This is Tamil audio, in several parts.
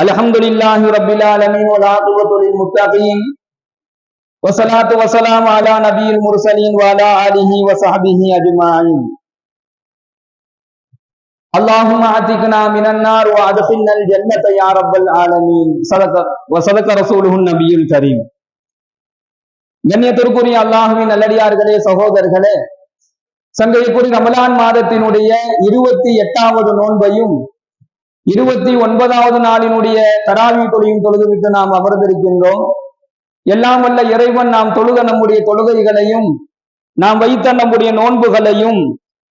அல்ஹம்துலில்லாஹி ரப்பில் ஆலமீன் வல் ஆகிபத்து லில் முத்தகீன் வஸ்ஸலாத்து வஸ்ஸலாமு அலா நபியில் முர்சலீன் வ அலா ஆலிஹி வ ஸஹ்பிஹி அஜ்மாஈன். அல்லாஹும்ம ஆதிக்னா மினன் நார் வ அத்கில்னல் ஜன்னத யா ரப்பல் ஆலமீன். ஸதக ரசூலுஹுன் நபியுல் கரீம். கண்ணியத்திற்குரிய அல்லாஹ்வின் நல்லடியார்களே, சகோதரர்களே, சங்கைக்குரிய ரமலான் மாதத்தினுடைய 28வது நோன்பையும் 29வது நாளினுடைய தராவி தொழுகையும் தொழுதுவிட்டு நாம் அமர்ந்திருக்கின்றோம். எல்லாம் வல்ல இறைவன் நாம் தொழுத நம்முடைய தொழுகைகளையும் நாம் வைத்த நம்முடைய நோன்புகளையும்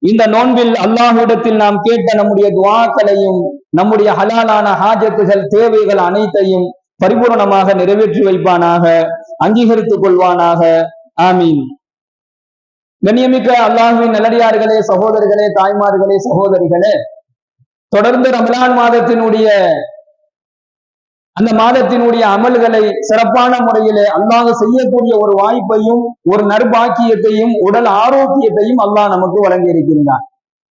இந்த நோன்பில் அல்லாஹ்விடத்தில் நாம் கேட்ட நம்முடைய துஆக்களையும் நம்முடைய ஹலாலான ஹாஜத்துகள் தேவைகள் அனைத்தையும் பரிபூர்ணமாக நிறைவேற்றி வைப்பானாக, அங்கீகரித்துக் கொள்வானாக. ஆமீன். கண்ணியமிக்க அல்லாஹ்வின் நல்லடியார்களே, சகோதரர்களே, தாய்மார்களே, சகோதரிகளே, தொடர்ந்து ரமலான் மாதத்தினுடைய அந்த மாதத்தினுடைய அமல்களை சிறப்பான முறையிலே அல்லாஹ் செய்யக்கூடிய ஒரு வாய்ப்பையும் ஒரு நற்பாக்கியத்தையும் உடல் ஆரோக்கியத்தையும் அல்லாஹ் நமக்கு வழங்கி இருக்கின்றான்.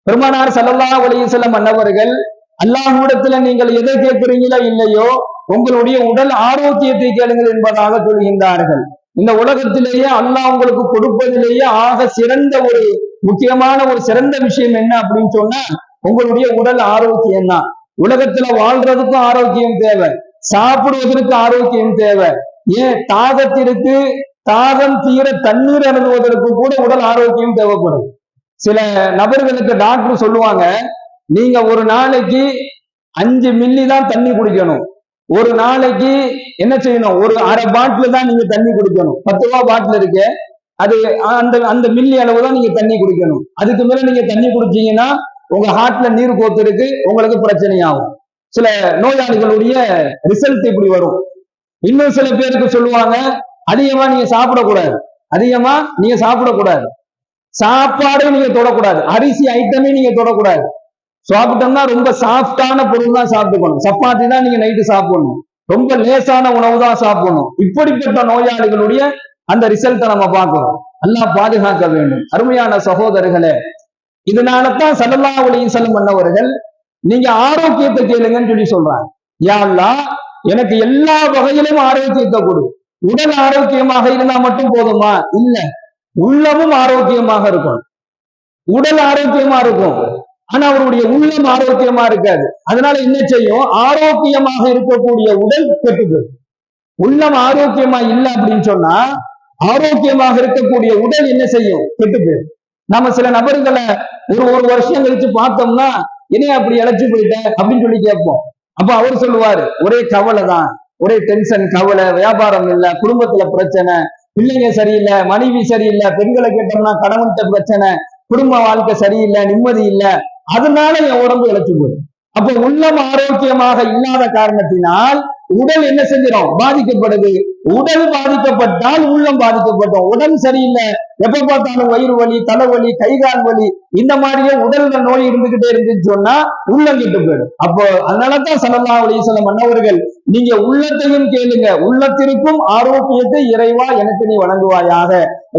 பெருமானார் ஸல்லல்லாஹு அலைஹி வஸல்லம் அன்னவர்கள் அல்லாஹ்விடத்துல நீங்கள் எதை கேட்கிறீங்களோ இல்லையோ உங்களுடைய உடல் ஆரோக்கியத்தை கேளுங்கள் என்பதாக சொல்கின்றார்கள். இந்த உலகத்திலேயே அல்லாஹ் உங்களுக்கு கொடுப்பதிலேயே ஆக சிறந்த ஒரு முக்கியமான ஒரு சிறந்த விஷயம் என்ன அப்படின்னு சொன்னா உங்களுடைய உடல் ஆரோக்கியம் தான். உலகத்துல வாழ்றதுக்கும் ஆரோக்கியம் தேவை, சாப்பிடுவதற்கு ஆரோக்கியம் தேவை, ஏன் தாகத்திற்கு தாகம் தீர தண்ணீர் அருந்துவதற்கு கூட உடல் ஆரோக்கியம் தேவைப்படும். சில நபர்களுக்கு டாக்டர் சொல்லுவாங்க, நீங்க ஒரு நாளைக்கு 5 மில்லி தான் தண்ணி குடிக்கணும், ஒரு நாளைக்கு என்ன செய்யணும், ஒரு அரை பாட்டில் தான் நீங்க தண்ணி குடிக்கணும். 10 ரூபா பாட்டில் இருக்கு, அது அந்த மில்லி அளவு தான் நீங்க தண்ணி குடிக்கணும். அதுக்கு மேல நீங்க தண்ணி குடிச்சீங்கன்னா உங்க ஹார்ட்ல நீர் கோத்து இருக்கு, உங்களுக்கு பிரச்சனையாகும். சில நோயாளிகளுடைய ரிசல்ட் இப்படி வரும். இன்னும் சில பேருக்கு சொல்லுவாங்க, அதிகமா நீங்க சாப்பிடக்கூடாது, அதிகமா நீங்க சாப்பிடக்கூடாது, சாப்பாடே நீங்க தொடக்கூடாது, அரிசி ஐட்டமே நீங்க தொடக்கூடாது, சாப்பிட்டோம்னா ரொம்ப சாஃப்டான பொருள் தான் சாப்பிட்டுக்கணும், சப்பாத்தி தான் நீங்க நைட்டு சாப்பிடணும், ரொம்ப லேசான உணவு தான் சாப்பிடணும். இப்படிப்பட்ட நோயாளிகளுடைய அந்த ரிசல்ட்டை நம்ம பார்க்கிறோம். அல்லாஹ் பாதுகாக்க வேண்டும். அருமையான சகோதரர்களே, இதனாலதான் ஸல்லல்லாஹு அலைஹி வஸல்லம் அன்னவர்கள் நீங்க ஆரோக்கியத்தை கேளுங்கன்னு சொல்லி சொல்றாங்க. யா அல்லாஹ், எனக்கு எல்லா வகையிலும் ஆரோக்கியத்தை கொடு. உடல் ஆரோக்கியமாக இருந்தா மட்டும் போதுமா? இல்ல, உள்ளமும் ஆரோக்கியமாக இருக்கும். உடல் ஆரோக்கியமா இருக்கும், ஆனா அவருடைய உள்ளம் ஆரோக்கியமா இருக்காது. அதனால என்ன செய்யும், ஆரோக்கியமாக இருக்கக்கூடிய உடல் கெட்டுது. உள்ளம் ஆரோக்கியமா இல்லை அப்படின்னு சொன்னா ஆரோக்கியமாக இருக்கக்கூடிய உடல் என்ன செய்யும், கெட்டு போயிடும். நம்ம சில நபர்களை ஒரு வருஷம் கழிச்சு பார்த்தோம்னா, என்ன அப்படி இழைச்சு போயிட்ட அப்படின்னு சொல்லி கேட்போம். அப்ப அவர் சொல்லுவாரு, ஒரே கவலை தான், ஒரே டென்ஷன், கவலை, வியாபாரம் இல்லை, குடும்பத்துல பிரச்சனை, பிள்ளைங்க சரியில்லை, மனைவி சரியில்லை, பெண்களை கேட்டோம்னா கணவன்கிட்ட பிரச்சனை, குடும்ப வாழ்க்கை சரியில்லை, நிம்மதி இல்லை, அதனால என் உடம்பு இழைச்சு போயிடும். அப்ப உள்ளம் ஆரோக்கியமாக இல்லாத காரணத்தினால் உடல் என்ன செஞ்சிடும், பாதிக்கப்படுது. உடல் பாதிக்கப்பட்டால் உள்ளம் பாதிக்கப்பட்டோம். உடல் சரியில்லை, எப்ப பார்த்தாலும் வயிறு வலி, தலைவலி, கைகால் வலி, இந்த மாதிரியே உடல்ல நோய் இருந்துகிட்டே இருந்துன்னு சொன்னா உள்ளம் கெட்டு போயிடும். அப்போ அதனாலதான் ஸல்லல்லாஹு அலைஹி வஸல்லம் அன்னவர்கள் நீங்க உள்ளத்தையும் கேளுங்க, உள்ளத்திற்கும் ஆரோக்கியத்தை இறைவா எனக்கு நீ வழங்குவாயாக,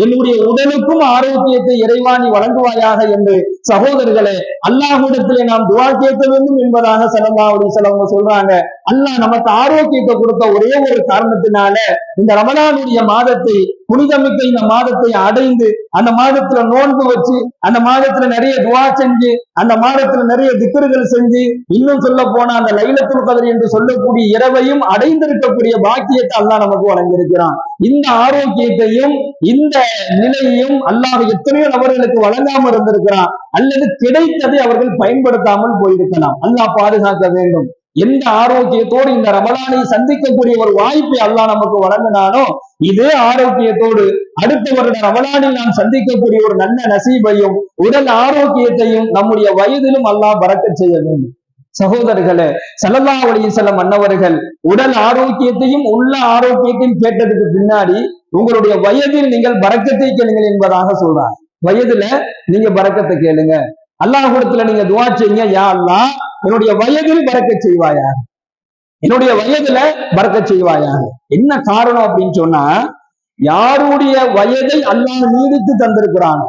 என்னுடைய உடலுக்கும் ஆரோக்கியத்தை இறைவா நீ வழங்குவாயாக என்று சகோதரர்களே அல்லாஹ்விடத்திலே நாம் துஆ கேட்க வேண்டும் என்பதாக ஸல்லல்லாஹு அலைஹி வஸல்லம் சொல்றாங்க. அல்லாஹ் நமக்கு ஆரோக்கியத்தை கொடுத்த ஒரே ஒரு காரணத்தினால இந்த ரமலானுடைய மாதத்தை, புனிதமிக்க இந்த மாதத்தை அடைந்து அந்த மாதத்துல நோன்பு வச்சு அந்த மாதத்துல நிறைய துஆ செஞ்சு அந்த மாதத்துல நிறைய திக்ருகள் செஞ்சு இன்னும் சொல்ல போனா அந்த லைலத்துல் கத்ர் என்று சொல்லக்கூடிய இரவையும் அடைந்திருக்கக்கூடிய பாக்கியத்தை அல்லாஹ் நமக்கு வழங்கியிருக்கிறான். இந்த ஆரோக்கியத்தையும் இந்த நிலையையும் அல்லாஹ் எத்தனையோ நபர்களுக்கு வழங்காமல் இருந்திருக்கிறான், அல்லது கிடைத்ததை அவர்கள் பயன்படுத்தாமல் போயிருக்கலாம். அல்லாஹ் பாதுகாக்க வேண்டும். எந்த ஆரோக்கியத்தோடு இந்த ரமலானை சந்திக்கக்கூடிய ஒரு வாய்ப்பை அல்லாஹ் நமக்கு வழங்கினானோ இதே ஆரோக்கியத்தோடு அடுத்த வருட ரமலானில் நாம் சந்திக்கக்கூடிய ஒரு நல்ல நசீபையும் உடல் ஆரோக்கியத்தையும் நம்முடைய வயதிலும் அல்லாஹ் பரக்கத் செய்ய வேண்டும். சகோதரர்களே, ஸல்லல்லாஹு அலைஹி வஸல்லம் அன்னவர்கள் உடல் ஆரோக்கியத்தையும் உள்ள ஆரோக்கியத்தையும் கேட்டதுக்கு பின்னாடி உங்களுடைய வயதில் நீங்கள் பரக்கத்தை கேளுங்கள் என்பதாக சொல்றாங்க. வயதுல நீங்க பரக்கத்தை கேளுங்க, அல்லாஹ்விடத்துல நீங்க துஆ செய்யுங்க, யா அல்லாஹ் என்னுடைய வயதில் பரக்கத் செய்வாயாக, என்னுடைய வயதுல பரக்கத் செய்வாயாக. என்ன காரணம் அப்படின்னு சொன்னா, யாருடைய வயதை அல்லாஹ் நீடித்து தந்திருக்கிறானோ,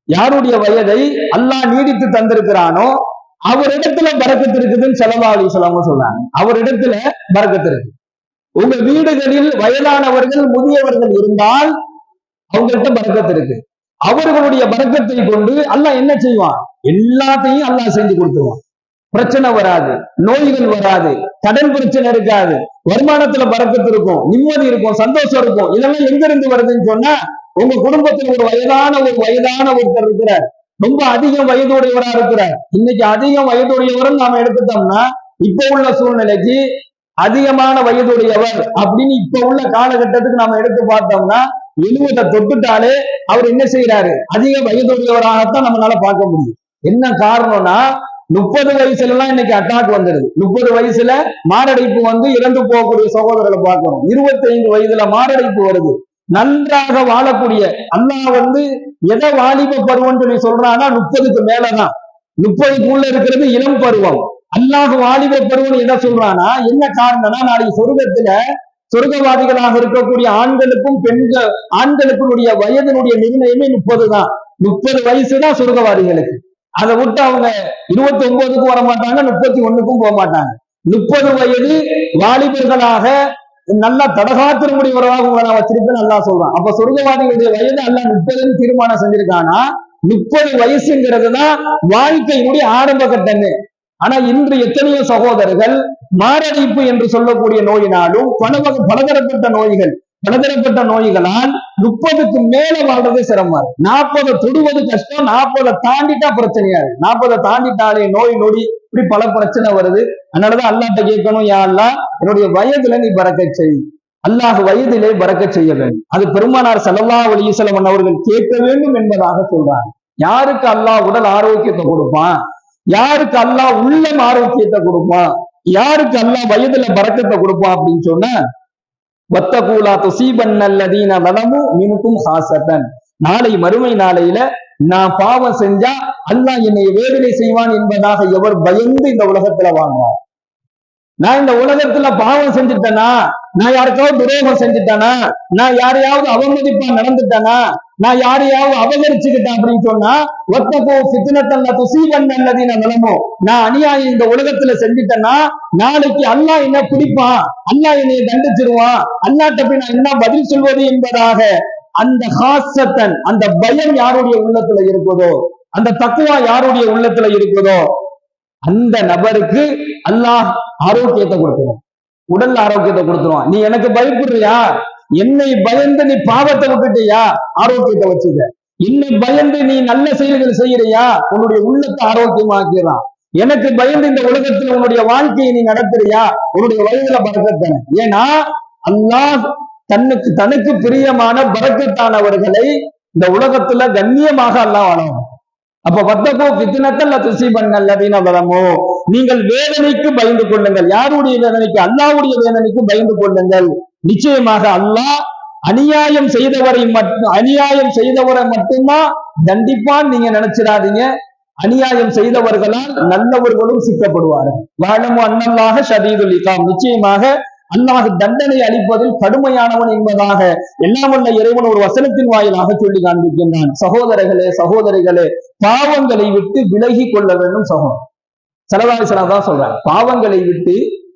யாருடைய வயதை அல்லாஹ் நீடித்து தந்திருக்கிறானோ அவரிடத்துல பரக்கத்து இருக்குதுன்னு ஸல்லல்லாஹு அலைஹி வஸல்லம் சொல்றாங்க. அவரிடத்துல பரக்கத்து இருக்கு. உங்க வீடுகளில் வயதானவர்கள் முதியவர்கள் இருந்தால் அவங்கள்ட்ட பரக்கத்து இருக்கு. அவர்களுடைய பரக்கத்தை கொண்டு அல்லாஹ் என்ன செய்வான்? எல்லாத்தையும் அல்லாஹ் செஞ்சு கொடுத்துருவான். பிரச்சனை வராது, நோய்கள் வராது, கடன் பிரச்சனை இருக்காது, வருமானத்துல பரக்கத்து இருக்கும், நிம்மதி இருக்கும், சந்தோஷம் இருக்கும். இதெல்லாம் எங்க இருந்து வருதுன்னு சொன்னா, உங்க குடும்பத்தில் ஒரு வயதான ஒருத்தர் இருக்கிறார், ரொம்ப அதிக வயதுடையவரா இருக்கிறார். இன்னைக்கு அதிக வயதுடையவரும் நாம எடுத்துட்டோம்னா, இப்ப உள்ள சூழ்நிலைக்கு அதிகமான வயதுடையவர் அப்படின்னு இப்ப உள்ள காலகட்டத்துக்கு நாம எடுத்து பார்த்தோம்னா 70 தொட்டுட்டாலே அவர் என்ன செய்யறாரு? அதிக வயதுடையவராகத்தான் நம்மளால பார்க்க முடியும். என்ன காரணம்னா, 30 வயசுல எல்லாம் இன்னைக்கு அட்டாக் வந்துருது. 30 வயசுல மாரடைப்பு வந்து இறந்து போகக்கூடிய சகோதரர்களை பார்க்கிறோம். 25 வயதுல மாரடைப்பு வருது. நன்றாக வாழக்கூடிய அல்லாஹ் வந்து எதை வாலிப பருவம் சொல்லி சொல்றான்னா 30க்கு மேலதான். 30க்குள்ள இருக்கிறது இளம் பருவம். அல்லாஹ் வாலிப பருவம் எதை சொல்றானா, என்ன காரணம்னா, நாளைக்கு சொர்க்கவாதிகளாக இருக்கக்கூடிய ஆண்களுக்குடைய வயதினுடைய நிர்ணயமே 30 தான். 30 வயசுதான் சொர்க்கவாதிகளுக்கு. அதை விட்டு அவங்க 29க்கும் வர மாட்டாங்க, 31க்கும் போக மாட்டாங்க. 30 வயது வாலிபர்களாக நல்லா தடகாத்திரமுடியவராக உங்களை நான் வச்சிருப்பேன்னு நல்லா சொல்றான். அப்ப சொர்க்கவாதிகளுடைய வயது அல்லாஹ் 30ன்னு தீர்மானம் செஞ்சிருக்கானா, 30 வயசுங்கிறது தான் வாழ்க்கையினுடைய ஆரம்ப கட்டமே. ஆனா இன்று எத்தனையோ சகோதரர்கள் மாரடைப்பு என்று சொல்லக்கூடிய நோயினாலும் பலதரப்பட்ட நோய்களால் 30க்கு மேல வாழ்றது சிரமம். 40 தொடுவது கஷ்டம், 40 தாண்டிட்டா பிரச்சனையா இருக்கு. 40 தாண்டிட்டாலே நோய் இப்படி பல பிரச்சனை வருது. அதனாலதான் அல்லாஹ்ட்ட கேட்கணும், யா அல்லாஹ் என்னுடைய வயதுல நீ பரக்கத் செய். அல்லாஹ் வயதிலே பரக்கத் செய்ய வேண்டும். அது பெருமானார் ஸல்லல்லாஹு அலைஹி வஸல்லம் அவர்கள் கேட்க வேண்டும் என்பதாக சொல்றாங்க. யாருக்கு அல்லாஹ் உடல் ஆரோக்கியத்தை கொடுப்பான், யாருக்கு அல்லாஹ் உள்ளம் ஆரோக்கியத்தை கொடுப்பான், யாருக்கு அல்லாஹ் வயதுல பரக்கத்தை கொடுப்பான் அப்படின்னு சொன்ன, வத்தகூலா துஸீபன்னல்லதீன ஸலமு மின்கும் ஹாஸத்தன். நாளை மறுமை நாளையில நான் பாவம் செஞ்சா அல்லாஹ் என்னை வேதனை செய்வான் என்பதாக எவர் பயந்து இந்த உலகத்துல வாழ்வார். நான் இந்த உலகத்துல பாவம் செஞ்சுட்டேனா, நான் யாருக்காவது துரோகம் செஞ்சுட்டேனா, நான் யாரையாவது அவமதிப்பா நடந்துட்டேனா, நான் யாரையாவது அபகரிச்சுக்கிட்டேன் அப்படின்னு சொன்னா, ஒத்தப்போ ஃபித்னத்தல்ல துஸீபன்னல்லதீன ஸலமு, நான் அநியாயம் இந்த உலகத்துல செஞ்சுட்டேன்னா நாளைக்கு அல்லாஹ் என்ன பிடிப்பான், அல்லாஹ் என்னை தண்டிச்சிருவான், அல்லாஹ்ட்ட போய் நான் என்ன பதில் சொல்வது என்பதாக அந்த ஹாஸத்தன், அந்த பயம் யாருடைய உள்ளத்துல இருக்குதோ, அந்த தக்குவா யாருடைய உள்ளத்துல இருக்குதோ, அந்த நபருக்கு அல்லாஹ் ஆரோக்கியத்தை கொடுத்துரும், உடல் ஆரோக்கியத்தை கொடுத்துருவான். நீ எனக்கு பயப்படுறியா, என்னை பயந்து நீ பாவத்தை விட்டுட்டியா, ஆரோக்கியத்தை வச்சுக்க. என்னை பயந்து நீ நல்ல செயல்கள் செய்யறியா, உன்னுடைய உள்ளத்தை ஆரோக்கியமாக்கிறான். எனக்கு பயந்து இந்த உலகத்துல உன்னுடைய வாழ்க்கையை நீ நடத்துறியா, உன்னுடைய வயதுல பரக்கத்தான. ஏன்னா அல்லாஹ் தனக்கு பிரியமான பரக்கத்தானவர்களை இந்த உலகத்துல கண்ணியமாக அல்லாஹ் வாழணும். அப்ப வத்தகோ ஃபித்னத்தல்ல துஸீபன்னல்லதீன ஸலமு, நீங்கள் வேதனைக்கு பயந்து கொள்ளுங்கள். யாருடைய வேதனைக்கு? அல்லாஹ்வுடைய வேதனைக்கு பயந்து கொள்ளுங்கள். நிச்சயமாக அல்லாஹ் அநியாயம் செய்தவரை மட்டும்தான் தண்டிப்பான் நீங்க நினைச்சிடாதீங்க. அநியாயம் செய்தவர்களால் நல்லவர்களும் சிக்கப்படுவார்கள். வஅலமு அன்னல்லாஹ ஷதீதுல் இகாம், நிச்சயமாக அல்லாஹ் தண்டனை அளிப்பதில் கடுமையானவன் என்பதாக எல்லாம் வல்ல இறைவன் ஒரு வசனத்தின் வாயிலாக சொல்லி காண்பிக்கின்றான். சகோதரிகளே, பாவங்களை விட்டு விலகி கொள்ள வேண்டும். ஸல்லல்லாஹு அலைஹி வஸல்லம் தான் சொல்றாங்க, பாவங்களை விட்டு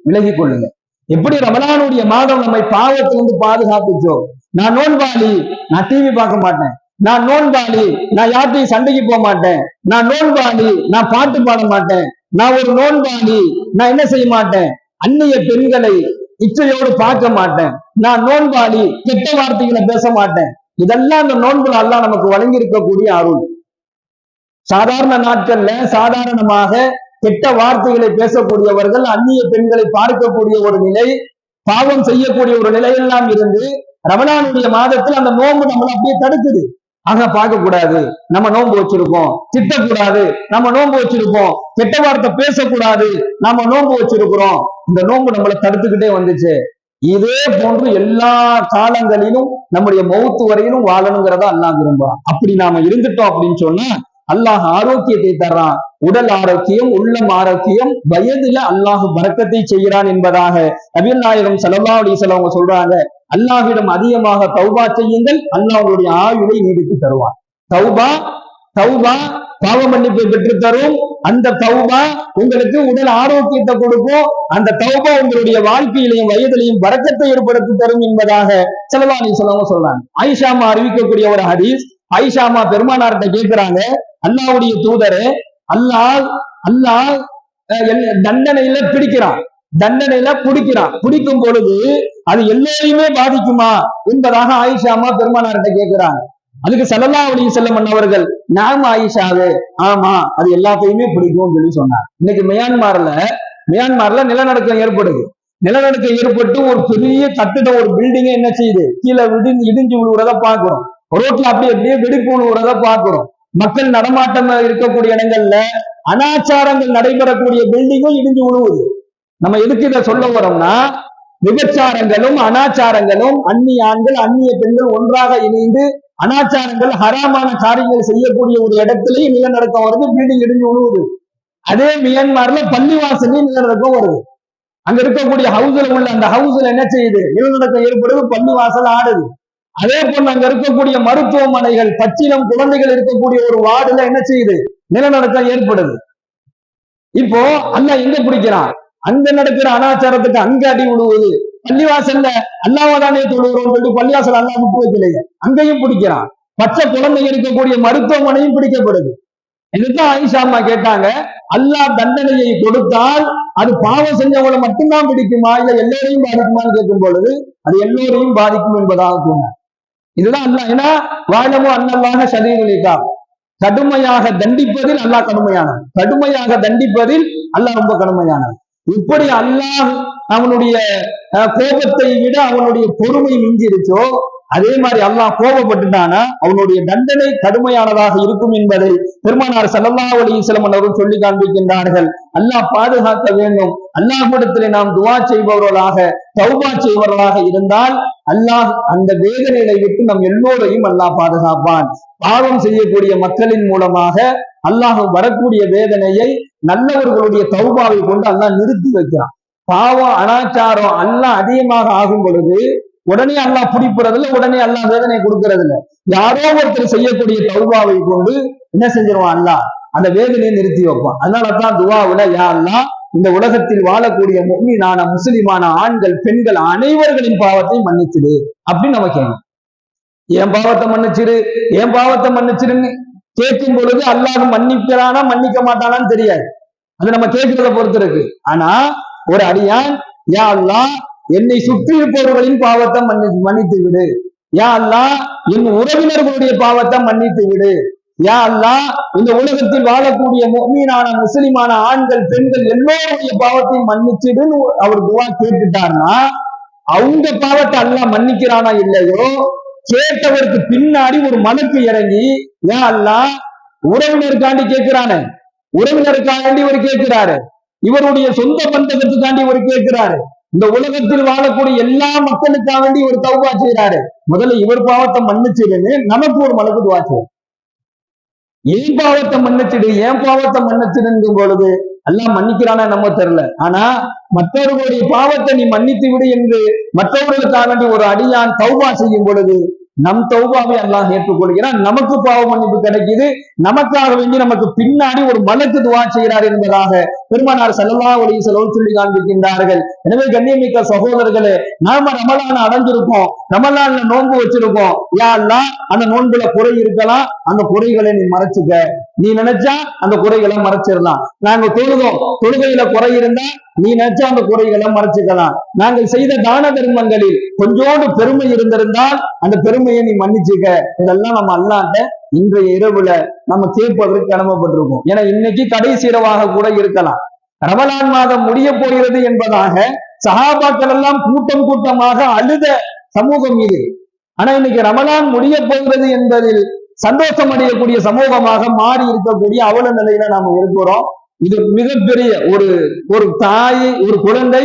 விலகி கொள்ளுங்க. எப்படி ரமலானுடைய மாதம் நம்மை பாவத்திலிருந்து பாதுகாத்துச்சோ, நான் நோன்பாளி, நான் டிவி பார்க்க மாட்டேன், நான் நோன்பாளி, நான் யார்ட்டையும் சண்டைக்கு போக மாட்டேன், நான் நோன்பாளி, நான் பாட்டு பாட மாட்டேன், நான் ஒரு நோன்பாளி, நான் என்ன செய்ய மாட்டேன், அந்நிய பெண்களை இச்சையோடு பார்க்க மாட்டேன், நான் நோன்பாளி, கெட்ட வார்த்தைகளை பேச மாட்டேன். இதெல்லாம் அந்த நோன்புல அல்லாஹ் நமக்கு வழங்கி இருக்கக்கூடிய அருள். சாதாரண நாட்கள்ல சாதாரணமாக கெட்ட வார்த்தைகளை பேசக்கூடியவர்கள், அந்நிய பெண்களை பார்க்கக்கூடிய ஒரு நிலை, பாவம் செய்யக்கூடிய ஒரு நிலையெல்லாம் இருந்து ரமலானுடைய மாதத்தில் அந்த நோன்பு நம்மளை அப்படியே தடுக்குது. ஆக பார்க்க கூடாது, நம்ம நோன்பு வச்சிருக்கோம், திட்டக்கூடாது, நம்ம நோன்பு வச்சிருக்கோம், கெட்ட வார்த்தை பேசக்கூடாது, நம்ம நோன்பு வச்சிருக்கிறோம். இந்த நோன்பு நம்மளை தடுத்துக்கிட்டே வந்துச்சு. இதே போன்று எல்லா காலங்களிலும் நம்முடைய மௌத்து வரையிலும் வாழணுங்கிறத அல்லாஹ் விரும்புறான். அப்படி நாம இருந்துட்டோம் அப்படின்னு சொன்னா அல்லாஹ் ஆரோக்கியத்தை தர்றான். உடல் ஆரோக்கியம், உள்ளம் ஆரோக்கியம், வயதுல அல்லாஹ் பரக்கத்தை செய்கிறான் என்பதாக நபிகள் நாயகம் ஸல்லல்லாஹு அலைஹி வஸல்லம் சொல்றாங்க. அல்லாஹ்விடம் அதிகமாக தௌபா செய்யுங்கள், அல்லாஹ் உங்களுடைய ஆயுளை நீடித்து தருவான். தௌபா தௌபா பாவ மன்னிப்பை பெற்றுத்தரும். அந்த தௌபா உங்களுக்கு உடல் ஆரோக்கியத்தை கொடுக்கும். அந்த தௌபா உங்களுடைய வாழ்க்கையிலையும் வயதிலையும் வரக்கத்தை ஏற்படுத்தி தரும் என்பதாக ஸல்லல்லாஹு அலைஹி வஸல்லம் சொல்றாங்க. ஆயிஷாமா அறிவிக்கக்கூடிய ஒரு ஹதீஸ். ஆயிஷாமா பெருமானார்கிட்ட கேட்கிறாங்க, அல்லாஹ்வுடைய தூதரே, அல்லாஹ் தண்டனையில பிடிக்கிறான், பிடிக்கும் பொழுது அது எல்லோரையுமே பாதிக்குமா என்பதாக ஆயிஷாமா பெருமானார்கிட்ட கேட்கிறாங்க. அதுக்கு ஸல்லல்லாஹு அலைஹி வஸல்லம் அவர்கள், நாம ஆயிஷாவே, ஆமா அது எல்லாத்தையுமே பிடிக்கும் சொல்லி சொன்னார். இன்னைக்கு மியான்மர்ல நிலநடுக்கம் ஏற்படுது. நிலநடுக்கம் ஏற்பட்டு ஒரு பெரிய கட்டிடம், ஒரு பில்டிங் என்ன செய்யுது, கீழே இடிஞ்சு விழுவுறத பாக்குறோம். ரோட்ல அப்படியே வெடிப்பு விழுவுறத பாக்குறோம். மக்கள் நடமாட்டம் இருக்கக்கூடிய இடங்கள்ல அனாச்சாரங்கள் நடைபெறக்கூடிய பில்டிங்கும் இடிஞ்சு விழுவுது. நம்ம எதுக்கு இதை சொல்ல வரோம்னா, விபச்சாரங்களும் அனாச்சாரங்களும், அந்நிய ஆண்கள் அந்நிய பெண்கள் ஒன்றாக இணைந்து அனாச்சாரங்கள் ஹராமான காரியங்கள் செய்யக்கூடிய ஒரு இடத்துலயும் நிலநடுக்கம் வருது, பில்டிங் இடிஞ்சு விழுவுது. அதே மியான்மர்ல பள்ளிவாசலையும் நிலநடுக்கம் வருது. அங்க இருக்கக்கூடிய ஹவுஸ்ல உள்ள அந்த ஹவுஸ்ல என்ன செய்யுது, நிலநடுக்கம் ஏற்படுது, பள்ளிவாசல் ஆடுது. அதே போல அங்க இருக்கக்கூடிய மருத்துவமனைகள், பச்சிலம் குழந்தைகள் இருக்கக்கூடிய ஒரு வார்டுல என்ன செய்யுது, நிலநடுக்கம் ஏற்படுது. இப்போ அல்லாஹ் எங்க பிடிக்கிறான், அங்க நடக்கிற அனாச்சாரத்துக்கு அங்க அடி விழுவுது. பள்ளிவாசல்ல அல்லாஹ்தானே தொழுகிறோம் சொல்லி பள்ளிவாசல் அல்லாஹ் விட்டு வைக்கலையே, அங்கேயும் பிடிக்கிறான். பச்சை குழந்தைங்க இருக்கக்கூடிய மருத்துவமனையும் பிடிக்கப்படுது. இதுதான் ஆயிஷா அம்மா கேட்டாங்க, அல்லாஹ் தண்டனையை கொடுத்தால் அது பாவம் செஞ்சவங்களை மட்டும்தான் பிடிக்குமா, இல்ல எல்லோரையும் பாதிக்குமான்னு கேட்கும் பொழுது அது எல்லோரையும் பாதிக்கும் என்பதாக சொன்னார். இதுதான் அல்லாஹ், ஏன்னா வாழமோ அன்னல்லாஹ ஷதீதுல் இகாப், கடுமையாக தண்டிப்பதில் அல்லாஹ் கடுமையானது, கடுமையாக தண்டிப்பதில் அல்லாஹ் ரொம்ப கடுமையானது. இப்படி அல்லாஹ் அவனுடைய கோபத்தை விட அவனுடைய பொறுமை மிஞ்சிருச்சோ, அதே மாதிரி அல்லாஹ் கோபப்பட்டுட்டானா அவனுடைய தண்டனை கடுமையானதாக இருக்கும் என்பதை பெருமானார் ஸல்லல்லாஹு அலைஹி வஸல்லம் அவர்கள் சொல்லி காண்பிக்கின்றார்கள். அல்லாஹ் பாதுகாக்க வேண்டும். அல்லாஹ்விடத்திலே நாம் துஆ செய்பவர்களாக, தௌபா செய்பவர்களாக இருந்தால் அல்லாஹ் அந்த வேதனையை விட்டு நம் எல்லோரையும் அல்லாஹ் பாதுகாப்பான். பாவம் செய்யக்கூடிய மக்களின் மூலமாக அல்லாஹ் வரக்கூடிய வேதனையை நல்லவர்களுடைய தௌபாவை கொண்டு அல்லாஹ் நிறுத்தி வைக்கிறான். பாவம் அனாச்சாரம் அல்லாஹ் அதிகமாக ஆகும் பொழுது உடனே அல்லாஹ் பிடிப்பறதில்ல, உடனே அல்லாஹ் வேதனை கொடுக்கறது இல்ல. யாரோ ஒருத்தர் செய்யக்கூடிய தௌபாவை கொண்டு என்ன செஞ்சிருவான், அல்லாஹ் அந்த வேதனையை நிறுத்தி வைப்பான். அதனாலதான் துஆவுல, யா அல்லாஹ் இந்த உலகத்தில் வாழக்கூடிய முஃமினான முஸ்லிமான ஆண்கள் பெண்கள் அனைவர்களின் பாவத்தை மன்னிச்சிடு அப்படின்னு நம்ம கேட்கணும். என் பாவத்தை மன்னிச்சிரு, என் பாவத்தை மன்னிச்சிருன்னு கேட்கும் பொழுது அல்லாஹ் மன்னிக்கிறானா மன்னிக்க மாட்டானான்னு தெரியாது, அது நம்ம கேட்கிறத பொறுத்து இருக்கு. ஆனா ஒரு அடியான், யா அல்லாஹ் என்னை சுற்றி இருப்பவர்களின் பாவத்தை மன்னித்து விடு, யா அல்லாஹ் என் உறவினர்களுடைய பாவத்தை மன்னித்து விடு, யா அல்லாஹ் இந்த உலகத்தில் வாழக்கூடிய முஃமினான முஸ்லிமான ஆண்கள் பெண்கள் எல்லோருடைய பாவத்தையும் மன்னிச்சிடுன்னு அவர் துஆ கேட்டுட்டார்னா, அவங்க பாவத்தை அல்லாஹ் மன்னிக்கிறானா இல்லையோ, கேட்டவருக்கு பின்னாடி ஒரு மலக்கு இறங்கி, யா அல்லாஹ் உறவினருக்காண்டி கேட்கிறானே, உறவினருக்காண்டி இவர் கேட்கிறாரு, இவருடைய சொந்த பந்தத்துக்காண்டி இவர் கேட்கிறாரு, இந்த உலகத்தில் வாழக்கூடிய எல்லா மக்களுக்காக வேண்டி ஒரு தௌபா செய்யறாரு, முதல்ல இவர் பாவத்தை மன்னிச்சிடுன்னு நமக்கு ஒரு மலக்கு துஆ செய்யும். என் பாவத்தை மன்னிச்சிடு, என் பாவத்தை மன்னிச்சிடுங்கும் பொழுது எல்லாம் மன்னிக்கிறானா நம்ம தெரியல. ஆனா மற்றவர்களுடைய பாவத்தை நீ மன்னித்து விடு என்று மற்றவர்களுக்காக வேண்டி ஒரு அடியான் தௌபா செய்யும் பொழுது நம் தௌபாவை அல்லாஹ் ஏற்றுக்கொள்கிறான், நமக்கு பாவ மன்னிப்பு கிடைக்குது, நமக்காக வேண்டி நமக்கு பின்னாடி ஒரு மலக்கு துஆ செய்கிறார் என்பதாக பெருமானார் ஸல்லல்லாஹு அலைஹி வஸல்லம் சொல்லி காண்பிக்கின்றார்கள். எனவே கண்ணியமிக்க சகோதரர்களே, நாம ரமலான அடைஞ்சிருக்கோம், ரமலான்ல நோன்பு வச்சிருக்கோம், யா அல்லாஹ் அந்த நோன்புல குறை இருக்கலாம், அந்த குறைகளை நீ மறைச்சுக்க, நீ நினைச்சா அந்த குறைகளை மறைச்சிடலாம். நாங்க தொழுதோம், தொழுகையில குறை இருந்தா நீ நினைச்சா அந்த குறைகளை மறைச்சுக்கலாம். நாங்கள் செய்த தான தர்மங்களில் கொஞ்சோண்டு பெருமை இருந்திருந்தால் அந்த பெருமையை நீ மன்னிச்சுக்க. இதெல்லாம் நம்ம அல்லாஹ்ட்ட இன்றைய இரவுல நம்ம கேட்பதற்கு கடமைப்பட்டிருக்கோம். ஏன்னா இன்னைக்கு கடைசி இரவாக கூட இருக்கலாம், ரமலான் மாதம் முடிய போகிறது என்பதாக சஹாபாக்கள் எல்லாம் கூட்டம் கூட்டமாக அழுத சமூகம் இது. ஆனா இன்னைக்கு ரமலான் முடிய போகிறது என்பதில் சந்தோஷம் அடையக்கூடிய சமூகமாக மாறி இருக்கக்கூடிய அவல நிலையில நாம இருக்கிறோம். இது மிகப்பெரிய ஒரு தாய், ஒரு குழந்தை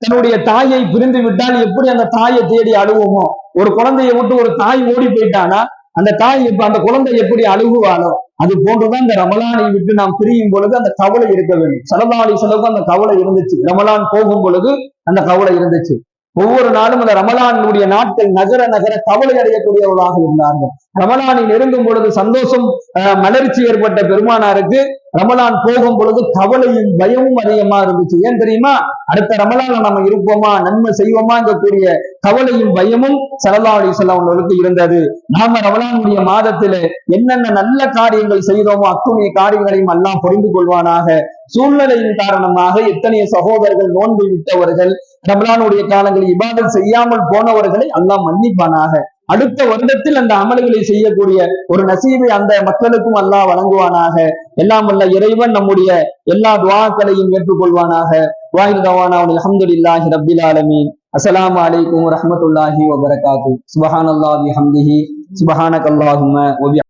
தன்னுடைய தாயை பிரிந்து விட்டால் எப்படி அந்த தாயை தேடி அழுவோமோ, ஒரு குழந்தையை விட்டு ஒரு தாய் ஓடி போயிட்டானா அந்த தாய் அந்த குழந்தை எப்படி அழுகுவாளோ, அது போன்றுதான் இந்த ரமலானை விட்டு நாம் பிரியும் பொழுது அந்த கவலை இருக்க வேண்டும். ஸல்லல்லாஹு அலைஹி வஸல்லம் அந்த கவலை இருந்துச்சு, ரமலான் போகும் பொழுது அந்த கவலை இருந்துச்சு. ஒவ்வொரு நாளும் அந்த ரமலானுடைய நாட்கள் நகர நகர கவலை அடையக்கூடியவர்களாக இருந்தார்கள். ரமலானில் நெருங்கும் பொழுது சந்தோஷம் மலர்ச்சி ஏற்பட்ட பெருமானாருக்கு ரமலான் போகும் பொழுது கவலையும் பயமும் அதிகமா இருந்துச்சு. ஏன் தெரியுமா? அடுத்த ரமலான்ல நம்ம இருப்போமா, நன்மை செய்வோமாங்கக்கூடிய கவலையும் பயமும் ஸல்லல்லாஹு அலைஹி வஸல்லம் அவர்களுக்கு இருந்தது. நாம ரமலானுடைய மாதத்திலே என்னென்ன நல்ல காரியங்கள் செய்தோமோ அத்துணை காரியங்களையும் அல்லாஹ் புரிந்து கொள்வானாக. சூழ்நிலையின் காரணமாக எத்தனைய சகோதரர்கள் நோன்பு விட்டவர்கள், ரமலானுடைய காலங்களில் இபாதத் செய்யாமல் போனவர்களை அல்லாஹ் மன்னிப்பானாக. அடுத்த வருடத்தில் அந்த அமல்களை செய்யக்கூடிய ஒரு நசீபை அந்த மக்களுக்கும் அல்லாஹ் வழங்குவானாக. எல்லாம் வல்ல இறைவன் நம்முடைய எல்லா துஆக்களையும் ஏற்றுக்கொள்வானாக. வாஹிர் தவானா அல்ஹம்துலில்லாஹி ரப்பில் ஆலமீன். அஸ்ஸலாமு அலைக்கும் வரஹ்மத்துல்லாஹி வபரகாத்துஹு. சுப்ஹானல்லாஹி வபிஹம்திஹி சுப்ஹானக்கல்லாஹும்ம வபி